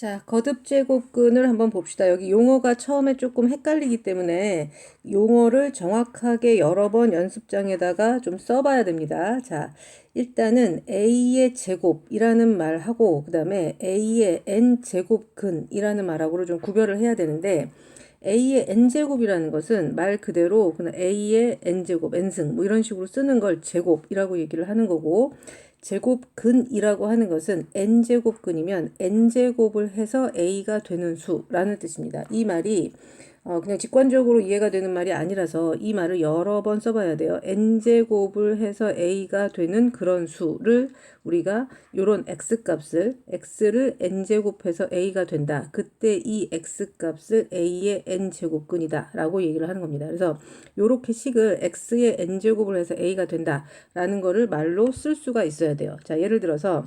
자, 거듭 제곱근을 한번 봅시다. 여기 용어가 처음에 조금 헷갈리기 때문에 용어를 정확하게 여러 번 연습장에다가 좀 써봐야 됩니다. 자, 일단은 a의 제곱이라는 말하고 그 다음에 a의 n제곱근이라는 말하고를 좀 구별을 해야 되는데 a의 n제곱이라는 것은 말 그대로 그냥 a의 n제곱, n승 뭐 이런 식으로 쓰는 걸 제곱이라고 얘기를 하는 거고, 제곱근이라고 하는 것은 n제곱근이면 n제곱을 해서 a가 되는 수라는 뜻입니다. 이 말이 그냥 직관적으로 이해가 되는 말이 아니라서 이 말을 여러 번 써봐야 돼요. n제곱을 해서 a가 되는 그런 수를 우리가 요런 x값을 x를 n제곱해서 a가 된다. 그때 이 x값을 a의 n제곱근이다 라고 얘기를 하는 겁니다. 그래서 요렇게 식을 x의 n제곱을 해서 a가 된다 라는 거를 말로 쓸 수가 있어야 돼요. 자, 예를 들어서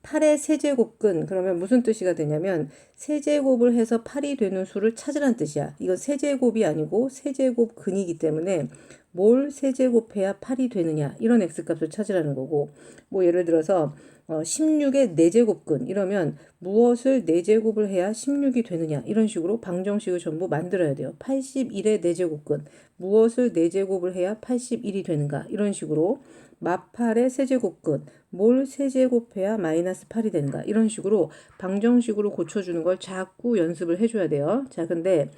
8의 세제곱근 그러면 무슨 뜻이가 되냐면 세제곱을 해서 8이 되는 수를 찾으란 뜻이야. 이건 세제곱이 아니고 세제곱근이기 때문에 뭘 세제곱해야 8이 되느냐 이런 x값을 찾으라는 거고, 뭐 예를 들어서 16의 4제곱근 이러면 무엇을 4제곱을 해야 16이 되느냐 이런 식으로 방정식을 전부 만들어야 돼요. 81의 4제곱근 무엇을 4제곱을 해야 81이 되는가 이런 식으로 마팔의 세제곱근 뭘 세제곱해야 마이너스 8이 되는가 이런 식으로 방정식으로 고쳐주는 걸 자꾸 연습을 해줘야 돼요. 자, 근데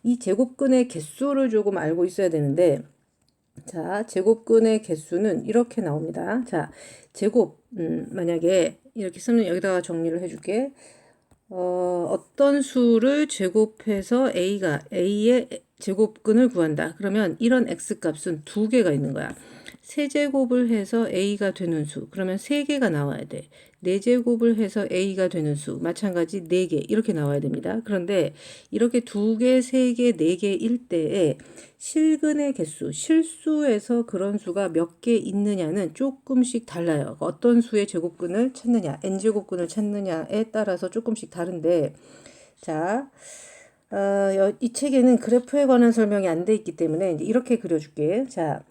이 제곱근의 개수를 조금 알고 있어야 되는데, 자, 제곱근의 개수는 이렇게 나옵니다. 자, 제곱 만약에 이렇게 쓰면 여기다가 정리를 해줄게. 어떤 수를 제곱해서 a의 제곱근을 구한다. 그러면 이런 x값은 두 개가 있는 거야. 세제곱을 해서 a가 되는 수. 그러면 세 개가 나와야 돼. 네제곱을 해서 a가 되는 수. 마찬가지 네 개 이렇게 나와야 됩니다. 그런데 이렇게 두 개, 세 개, 네 개일 때에 실근의 개수, 실수에서 그런 수가 몇 개 있느냐는 조금씩 달라요. 어떤 수의 제곱근을 찾느냐, n제곱근을 찾느냐에 따라서 조금씩 다른데, 자, 이 책에는 그래프에 관한 설명이 안 돼 있기 때문에 이제 이렇게 그려줄게. 자,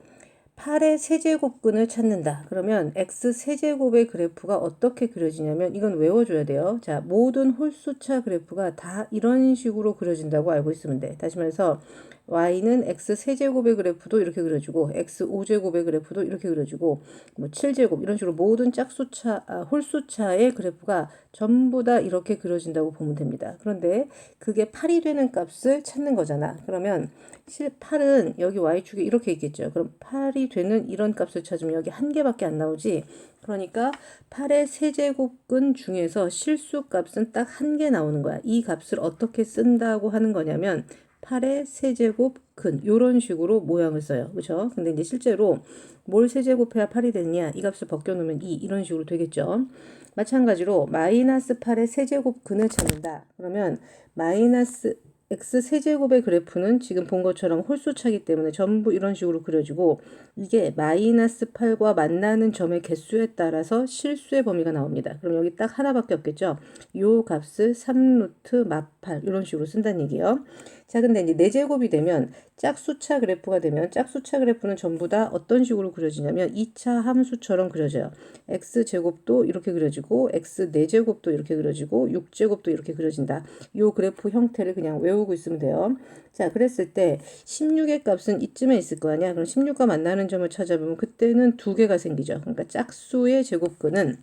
8의 세제곱근을 찾는다. 그러면 x 세제곱의 그래프가 어떻게 그려지냐면 이건 외워줘야 돼요. 자, 모든 홀수차 그래프가 다 이런 식으로 그려진다고 알고 있으면 돼. 다시 말해서 y는 x 세제곱의 그래프도 이렇게 그려지고 x 5제곱의 그래프도 이렇게 그려지고 뭐 7제곱 이런 식으로 모든 짝수차, 홀수차의 그래프가 전부 다 이렇게 그려진다고 보면 됩니다. 그런데 그게 8이 되는 값을 찾는 거잖아. 그러면 8은 여기 y축에 이렇게 있겠죠. 그럼 8이 되는 이런 값을 찾으면 여기 한 개밖에 안 나오지. 그러니까 8의 세제곱근 중에서 실수 값은 딱 한 개 나오는 거야. 이 값을 어떻게 쓴다고 하는 거냐면 8의 세제곱근 이런 식으로 모양을 써요. 그렇죠? 근데 이제 실제로 뭘 세제곱해야 8이 되느냐 이 값을 벗겨놓으면 2 이런 식으로 되겠죠. 마찬가지로 마이너스 8의 세제곱근을 찾는다. 그러면 마이너스 x 세제곱의 그래프는 지금 본 것처럼 홀수차기 때문에 전부 이런 식으로 그려지고, 이게 마이너스 8과 만나는 점의 개수에 따라서 실수의 범위가 나옵니다. 그럼 여기 딱 하나밖에 없겠죠. 요 값을 3루트 마8 이런 식으로 쓴다는 얘기예요. 자, 근데 이제 4제곱이 되면 짝수차 그래프가 되면 짝수차 그래프는 전부 다 어떤 식으로 그려지냐면 2차 함수처럼 그려져요. x제곱도 이렇게 그려지고 x 4제곱도 이렇게 그려지고 6제곱도 이렇게 그려진다. 요 그래프 형태를 그냥 외우고 있으면 돼요. 자, 그랬을 때 16의 값은 이쯤에 있을 거 아니야. 그럼 16과 만나는 점을 찾아보면 그때는 두 개가 생기죠. 그러니까 짝수의 제곱근은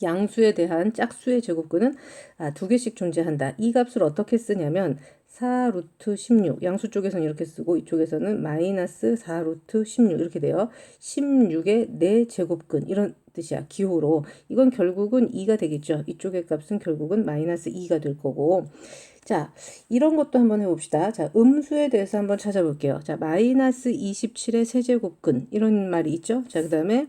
양수에 대한 짝수의 제곱근은 두 개씩 존재한다. 이 값을 어떻게 쓰냐면 4루트 16 양수 쪽에서는 이렇게 쓰고 이쪽에서는 마이너스 4루트 16 이렇게 돼요. 16의 4제곱근 이런 뜻이야. 기호로. 이건 결국은 2가 되겠죠. 이쪽의 값은 결국은 마이너스 2가 될 거고. 자, 이런 것도 한번 해봅시다. 자, 음수에 대해서 한번 찾아볼게요. 자, 마이너스 27의 세제곱근 이런 말이 있죠. 자, 그 다음에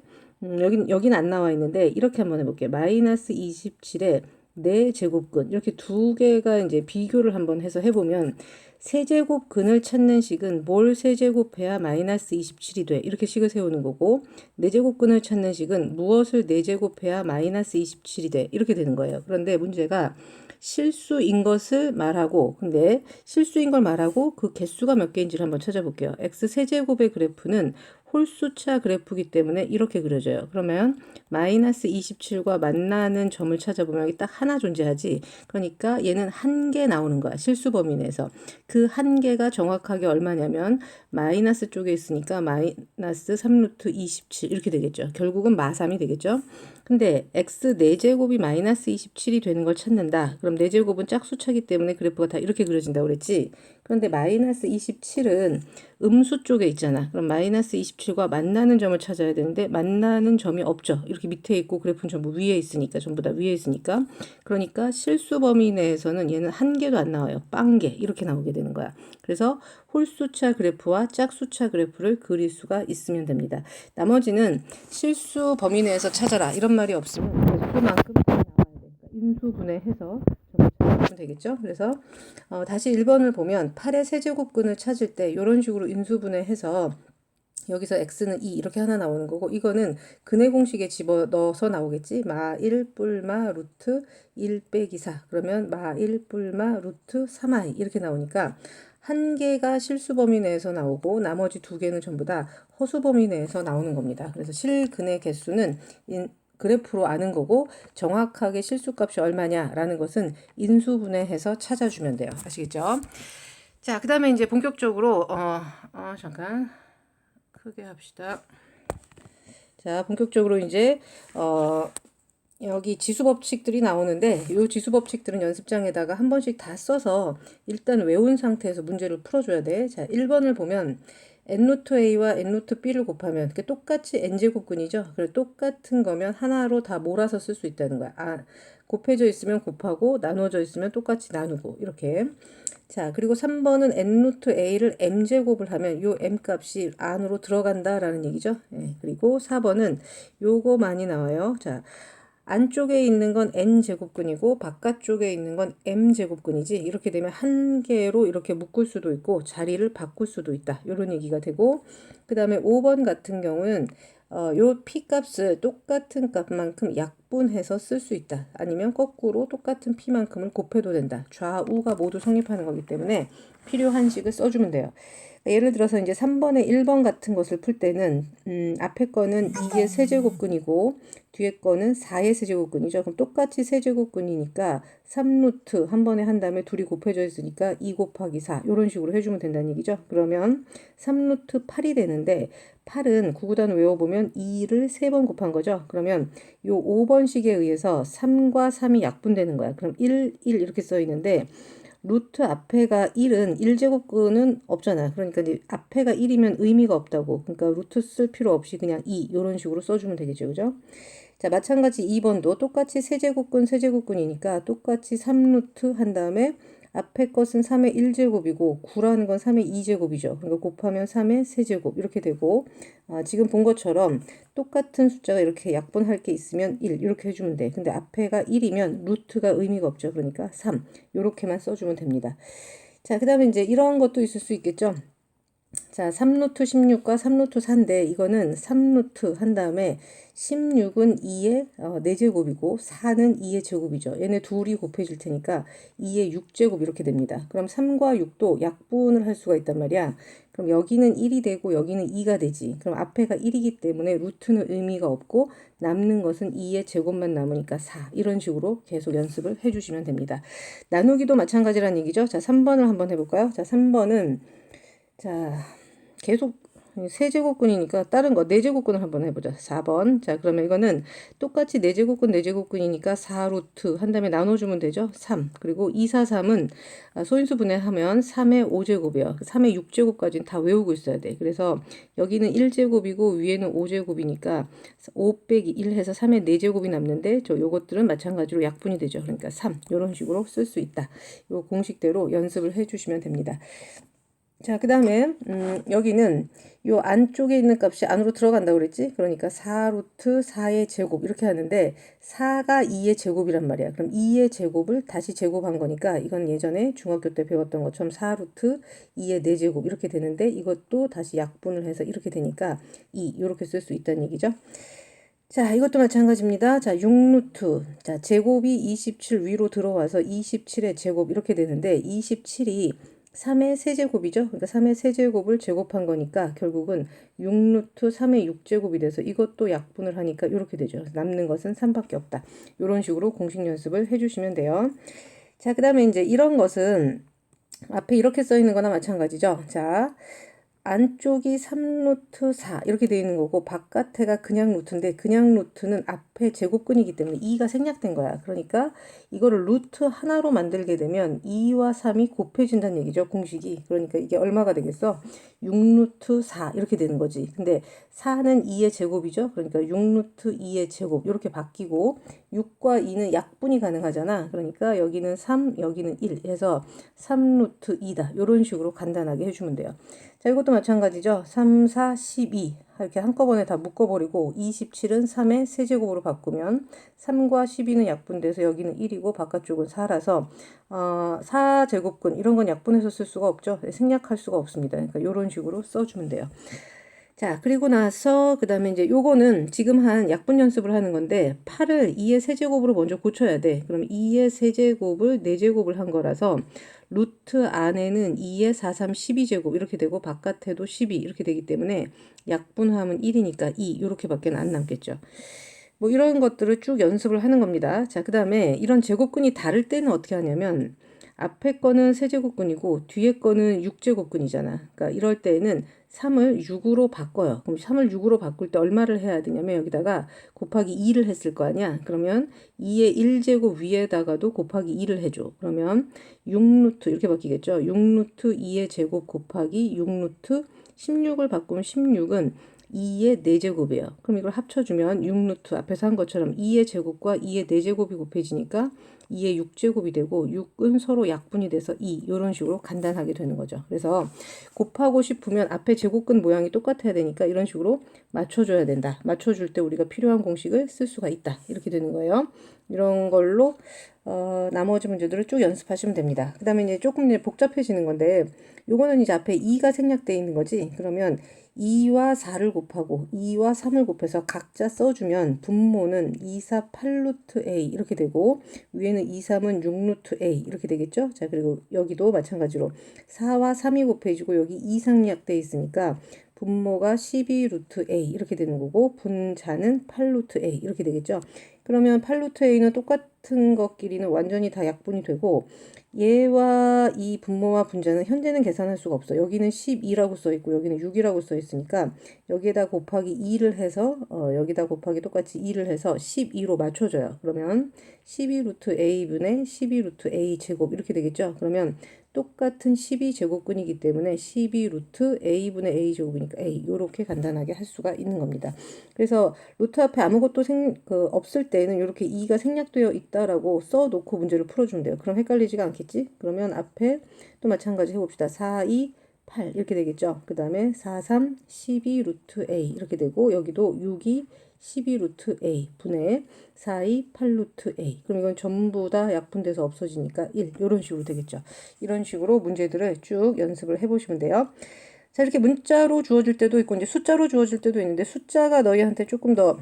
여긴 안 나와 있는데 이렇게 한번 해볼게요. 마이너스 27에 4제곱근 이렇게 두 개가 이제 비교를 한번 해서 해보면 세제곱근을 찾는 식은 뭘 세제곱해야 마이너스 27이 돼? 이렇게 식을 세우는 거고, 네제곱근을 찾는 식은 무엇을 네제곱해야 마이너스 27이 돼? 이렇게 되는 거예요. 그런데 문제가 실수인 것을 말하고, 근데 실수인 걸 말하고 그 개수가 몇 개인지를 한번 찾아볼게요. x 세제곱의 그래프는 홀수차 그래프이기 때문에 이렇게 그려져요. 그러면 마이너스 27과 만나는 점을 찾아보면 여기 딱 하나 존재하지. 그러니까 얘는 한 개 나오는 거야. 실수 범위 내에서. 그 한 개가 정확하게 얼마냐면 마이너스 쪽에 있으니까 마이너스 3루트 27 이렇게 되겠죠. 결국은 마3이 되겠죠. 근데 x 4제곱이 마이너스 27이 되는 걸 찾는다. 그럼 4제곱은 짝수차기 때문에 그래프가 다 이렇게 그려진다고 그랬지. 그런데 마이너스 27은 음수 쪽에 있잖아. 그럼 마이너스 27과 만나는 점을 찾아야 되는데 만나는 점이 없죠. 이렇게 밑에 있고 그래프는 전부 위에 있으니까 전부 다 위에 있으니까 그러니까 실수 범위 내에서는 얘는 한 개도 안 나와요. 빵개 이렇게 나오게 되는 거야. 그래서 홀수차 그래프와 짝수차 그래프를 그릴 수가 있으면 됩니다. 나머지는 실수 범위 내에서 찾아라 이런 말이 없으면 개수만큼 다 나와야 돼. 그러니까 인수분해해서 찾으면 되겠죠. 그래서 다시 1번을 보면 8의 세제곱근을 찾을 때 이런 식으로 인수분해해서 여기서 x는 2 이렇게 하나 나오는 거고 이거는 근해 공식에 집어넣어서 나오겠지. 마 1 뿔마 루트 1 빼기 4 그러면 마 1 뿔마 루트 3i 이렇게 나오니까 한 개가 실수 범위 내에서 나오고 나머지 두 개는 전부 다 허수 범위 내에서 나오는 겁니다. 그래서 실근의 개수는 그래프로 아는 거고 정확하게 실수값이 얼마냐라는 것은 인수분해해서 찾아주면 돼요. 아시겠죠? 자, 그 다음에 이제 본격적으로 잠깐 크게 합시다. 자, 본격적으로 이제 여기 지수 법칙들이 나오는데 이 지수 법칙들은 연습장에다가 한 번씩 다 써서 일단 외운 상태에서 문제를 풀어줘야 돼. 자, 1번을 보면 n루트-a와 n루트-b를 곱하면 그게 똑같이 n제곱근이죠. 그래 똑같은 거면 하나로 다 몰아서 쓸 수 있다는 거야. 곱해져 있으면 곱하고 나눠져 있으면 똑같이 나누고 이렇게. 자, 그리고 3번은 n루트-a를 m제곱을 하면 요 m값이 안으로 들어간다라는 얘기죠. 예, 그리고 4번은 요거 많이 나와요. 자, 안쪽에 있는 건 n제곱근이고 바깥쪽에 있는 건 m제곱근이지. 이렇게 되면 한 개로 이렇게 묶을 수도 있고 자리를 바꿀 수도 있다. 이런 얘기가 되고 그 다음에 5번 같은 경우는 요 p값을 똑같은 값만큼 약분해서 쓸 수 있다. 아니면 거꾸로 똑같은 p만큼을 곱해도 된다. 좌우가 모두 성립하는 거기 때문에 필요한 식을 써주면 돼요. 예를 들어서 이제 3번에 1번 같은 것을 풀 때는 앞에 거는 2의 세제곱근이고 뒤에 거는 4의 세제곱근이죠. 그럼 똑같이 세제곱근이니까 3루트 한 번에 한 다음에 둘이 곱해져 있으니까 2 곱하기 4 이런 식으로 해주면 된다는 얘기죠. 그러면 3루트 8이 되는데 8은 구구단 외워보면 2를 3번 곱한 거죠. 그러면 요 5번식에 의해서 3과 3이 약분되는 거야. 그럼 1, 1 이렇게 써 있는데 루트 앞에가 1은 1제곱근은 없잖아. 그러니까 이제 앞에가 1이면 의미가 없다고. 그러니까 루트 쓸 필요 없이 그냥 2 이런 식으로 써주면 되겠죠. 그죠? 자, 마찬가지 2번도 똑같이 세제곱근이니까 똑같이 3루트 한 다음에 앞에 것은 3의 1제곱이고 9라는 건 3의 2제곱이죠. 그러니까 곱하면 3의 세제곱 이렇게 되고 지금 본 것처럼 똑같은 숫자가 이렇게 약분할 게 있으면 1 이렇게 해주면 돼. 근데 앞에가 1이면 루트가 의미가 없죠. 그러니까 3 이렇게만 써주면 됩니다. 자, 그 다음에 이제 이런 것도 있을 수 있겠죠. 자, 3루트 16과 3루트 4인데 이거는 3루트 한 다음에 16은 2의 4제곱이고 4는 2의 제곱이죠. 얘네 둘이 곱해질 테니까 2의 6제곱 이렇게 됩니다. 그럼 3과 6도 약분을 할 수가 있단 말이야. 그럼 여기는 1이 되고 여기는 2가 되지. 그럼 앞에가 1이기 때문에 루트는 의미가 없고 남는 것은 2의 제곱만 남으니까 4. 이런 식으로 계속 연습을 해주시면 됩니다. 나누기도 마찬가지란 얘기죠. 자, 3번을 한번 해볼까요? 자, 3번은 자, 계속 세제곱근이니까 다른 거 4제곱근을 한번 해보자. 4번. 자, 그러면 이거는 똑같이 4제곱근 이니까 4루트 한 다음에 나눠주면 되죠. 3. 그리고 2, 4, 3은 소인수 분해하면 3의 5제곱이요. 3의 6제곱까지는 다 외우고 있어야 돼. 그래서 여기는 1제곱이고 위에는 5제곱이니까 5 빼기 1 해서 3의 4제곱이 남는데 요것들은 마찬가지로 약분이 되죠. 그러니까 3. 이런 식으로 쓸 수 있다. 요 공식대로 연습을 해주시면 됩니다. 자, 그 다음에 여기는 요 안쪽에 있는 값이 안으로 들어간다고 그랬지? 그러니까 4 루트 4의 제곱 이렇게 하는데 4가 2의 제곱이란 말이야. 그럼 2의 제곱을 다시 제곱한 거니까 이건 예전에 중학교 때 배웠던 것처럼 4 루트 2의 4제곱 이렇게 되는데 이것도 다시 약분을 해서 이렇게 되니까 2 이렇게 쓸 수 있다는 얘기죠. 자, 이것도 마찬가지입니다. 자, 6루트. 자, 제곱이 27 위로 들어와서 27의 제곱 이렇게 되는데 27이 3의 세제곱이죠. 그러니까 3의 세제곱을 제곱한 거니까 결국은 6루트 3의 6제곱이 돼서 이것도 약분을 하니까 이렇게 되죠. 남는 것은 3밖에 없다. 이런 식으로 공식 연습을 해주시면 돼요. 자, 그 다음에 이제 이런 것은 앞에 이렇게 써 있는 거나 마찬가지죠. 자, 안쪽이 3루트 4 이렇게 되어 있는 거고 바깥에가 그냥 루트인데 그냥 루트는 앞에 제곱근이기 때문에 2가 생략된 거야. 그러니까 이거를 루트 하나로 만들게 되면 2와 3이 곱해진다는 얘기죠. 공식이. 그러니까 이게 얼마가 되겠어? 6루트 4 이렇게 되는 거지. 근데 4는 2의 제곱이죠. 그러니까 6루트 2의 제곱 이렇게 바뀌고 6과 2는 약분이 가능하잖아. 그러니까 여기는 3, 여기는 1 해서 3루트 2다. 이런 식으로 간단하게 해주면 돼요. 자, 이것도 마찬가지죠. 3, 4, 12 이렇게 한꺼번에 다 묶어버리고 27은 3의 세제곱으로 바꾸면 3과 12는 약분돼서 여기는 1이고 바깥쪽은 4라서 4제곱근 이런 건 약분해서 쓸 수가 없죠. 생략할 수가 없습니다. 그러니까 이런 식으로 써주면 돼요. 자, 그리고 나서 그 다음에 이제 요거는 지금 한 약분 연습을 하는 건데 8을 2의 세제곱으로 먼저 고쳐야 돼. 그럼 2의 세제곱을 4제곱을 한 거라서 루트 안에는 2의 4, 3, 12제곱 이렇게 되고 바깥에도 12 이렇게 되기 때문에 약분하면 1이니까 2 이렇게밖에 안 남겠죠. 뭐 이런 것들을 쭉 연습을 하는 겁니다. 자, 그 다음에 이런 제곱근이 다를 때는 어떻게 하냐면 앞에 거는 세제곱근이고 뒤에 거는 6제곱근이잖아. 그러니까 이럴 때는 3을 6으로 바꿔요. 그럼 3을 6으로 바꿀 때 얼마를 해야 되냐면 여기다가 곱하기 2를 했을 거 아니야. 그러면 2의 1제곱 위에다가도 곱하기 2를 해줘. 그러면 6루트 이렇게 바뀌겠죠. 6루트 2의 제곱 곱하기 6루트 16을 바꾸면 16은 2의 4제곱이에요. 그럼 이걸 합쳐주면 6루트 앞에서 한 것처럼 2의 제곱과 2의 4제곱이 곱해지니까 2의 6제곱이 되고 6은 서로 약분이 돼서 2 이런 식으로 간단하게 되는 거죠. 그래서 곱하고 싶으면 앞에 제곱근 모양이 똑같아야 되니까 이런 식으로 맞춰줘야 된다. 맞춰줄 때 우리가 필요한 공식을 쓸 수가 있다. 이렇게 되는 거예요. 이런 걸로 나머지 문제들을 쭉 연습하시면 됩니다. 그 다음에 이제 조금 이제 복잡해지는 건데 요거는 이제 앞에 2가 생략되어 있는 거지. 그러면 2와 4를 곱하고 2와 3을 곱해서 각자 써주면 분모는 2, 4, 8루트 A 이렇게 되고 위에는 2, 3은 6루트 A 이렇게 되겠죠. 자, 그리고 여기도 마찬가지로 4와 3이 곱해지고 여기 2 생략되어 있으니까 분모가 12루트 A 이렇게 되는 거고 분자는 8루트 A 이렇게 되겠죠. 그러면 8루트 A는 똑같은 것끼리는 완전히 다 약분이 되고 얘와 이 분모와 분자는 현재는 계산할 수가 없어. 여기는 12라고 써 있고 여기는 6이라고 써 있으니까 여기에다 곱하기 2를 해서 여기다 곱하기 똑같이 2를 해서 12로 맞춰줘요. 그러면 12루트 A분의 12루트 A 제곱 이렇게 되겠죠. 그러면 똑같은 12제곱근이기 때문에 12루트 A분의 A 제곱이니까 A 이렇게 간단하게 할 수가 있는 겁니다. 그래서 루트 앞에 아무것도 없을 때는 이렇게 2가 생략되어 있다라고 써놓고 문제를 풀어주면 돼요. 그럼 헷갈리지가 않겠지? 그러면 앞에 또 마찬가지 해봅시다. 4, 2, 8 이렇게 되겠죠. 그 다음에 4, 3, 12루트 A 이렇게 되고 여기도 6이 12루트 A 분의 4, 2, 8루트 A. 그럼 이건 전부 다 약분돼서 없어지니까 1. 이런 식으로 되겠죠. 이런 식으로 문제들을 쭉 연습을 해보시면 돼요. 자, 이렇게 문자로 주어질 때도 있고 이제 숫자로 주어질 때도 있는데 숫자가 너희한테 조금 더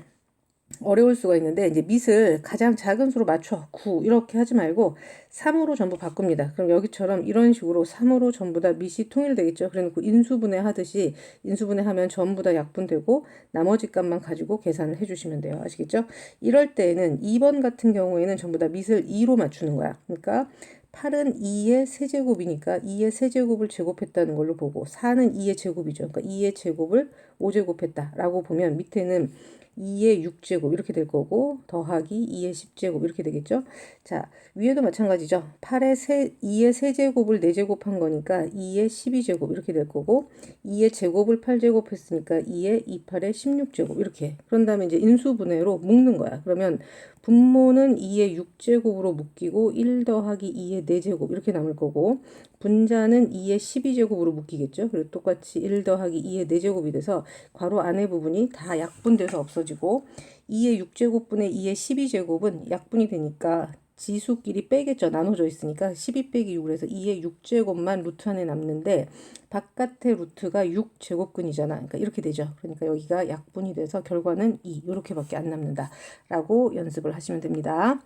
어려울 수가 있는데 이제 밑을 가장 작은 수로 맞춰 9 이렇게 하지 말고 3으로 전부 바꿉니다. 그럼 여기처럼 이런 식으로 3으로 전부 다 밑이 통일되겠죠. 그래놓고 인수분해 하듯이 인수분해 하면 전부 다 약분되고 나머지 값만 가지고 계산을 해주시면 돼요. 아시겠죠? 이럴 때에는 2번 같은 경우에는 전부 다 밑을 2로 맞추는 거야. 그러니까 8은 2의 세제곱이니까 2의 세제곱을 제곱했다는 걸로 보고 4는 2의 제곱이죠. 그러니까 2의 제곱을 5제곱했다라고 보면 밑에는 2의 6제곱 이렇게 될 거고 더하기 2의 10제곱 이렇게 되겠죠. 자, 위에도 마찬가지죠. 2의 세제곱을 4제곱한 거니까 2의 12제곱 이렇게 될 거고 2의 제곱을 8제곱했으니까 2의 28의 16제곱 이렇게. 그런 다음에 이제 인수분해로 묶는 거야. 그러면 분모는 2의 6제곱으로 묶이고 1 더하기 2의 4제곱 이렇게 남을 거고 분자는 2의 12제곱으로 묶이겠죠. 그리고 똑같이 1 더하기 2의 4제곱이 돼서 괄호 안에 부분이 다 약분돼서 없어지고 2의 6제곱분의 2의 12제곱은 약분이 되니까 지수끼리 빼겠죠. 나눠져 있으니까 12 빼기 6을 해서 2의 6제곱만 루트 안에 남는데 바깥의 루트가 6제곱근이잖아. 그러니까 이렇게 되죠. 그러니까 여기가 약분이 돼서 결과는 2 이렇게밖에 안 남는다 라고 연습을 하시면 됩니다.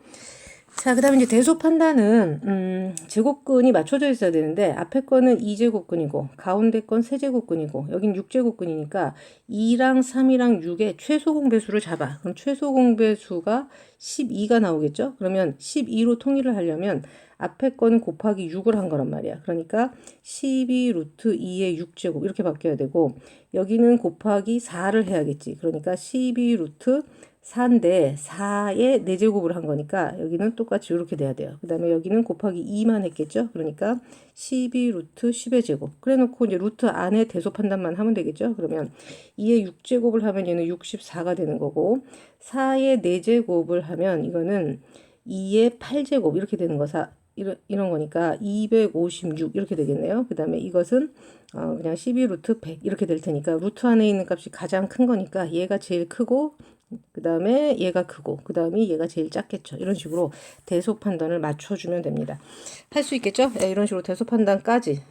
자, 그 다음에 이제 대소 판단은 제곱근이 맞춰져 있어야 되는데 앞에 거는 2제곱근이고 가운데 건 3제곱근이고 여긴 6제곱근이니까 2랑 3이랑 6의 최소 공배수를 잡아. 그럼 최소 공배수가 12가 나오겠죠? 그러면 12로 통일을 하려면 앞에 거는 곱하기 6을 한 거란 말이야. 그러니까 12 루트 2의 6제곱 이렇게 바뀌어야 되고 여기는 곱하기 4를 해야겠지. 그러니까 12 루트 4인데 4의 4제곱을 한 거니까 여기는 똑같이 이렇게 돼야 돼요. 그 다음에 여기는 곱하기 2만 했겠죠. 그러니까 12 루트 10의 제곱. 그래 놓고 이제 루트 안에 대소 판단만 하면 되겠죠. 그러면 2의 6제곱을 하면 얘는 64가 되는 거고 4의 4제곱을 하면 이거는 2의 8제곱 이렇게 되는 거사. 이런 거니까 256 이렇게 되겠네요. 그 다음에 이것은 그냥 12 루트 100 이렇게 될 테니까 루트 안에 있는 값이 가장 큰 거니까 얘가 제일 크고 그 다음에 얘가 크고 그 다음에 얘가 제일 작겠죠. 이런 식으로 대소 판단을 맞춰주면 됩니다. 할 수 있겠죠? 네, 이런 식으로 대소 판단까지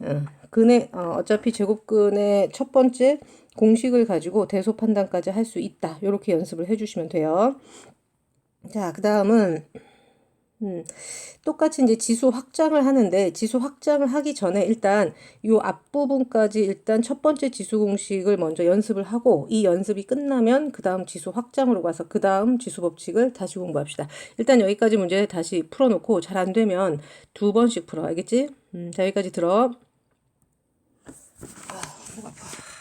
근의 어차피 제곱근의 첫 번째 공식을 가지고 대소 판단까지 할 수 있다. 이렇게 연습을 해주시면 돼요. 자, 그 다음은 똑같이 이제 지수 확장을 하는데 지수 확장을 하기 전에 일단 요 앞부분까지 일단 첫 번째 지수 공식을 먼저 연습을 하고 이 연습이 끝나면 그 다음 지수 확장으로 가서 그 다음 지수 법칙을 다시 공부합시다. 일단 여기까지 문제 다시 풀어놓고 잘 안 되면 2번씩 풀어. 알겠지? 자, 여기까지 들어.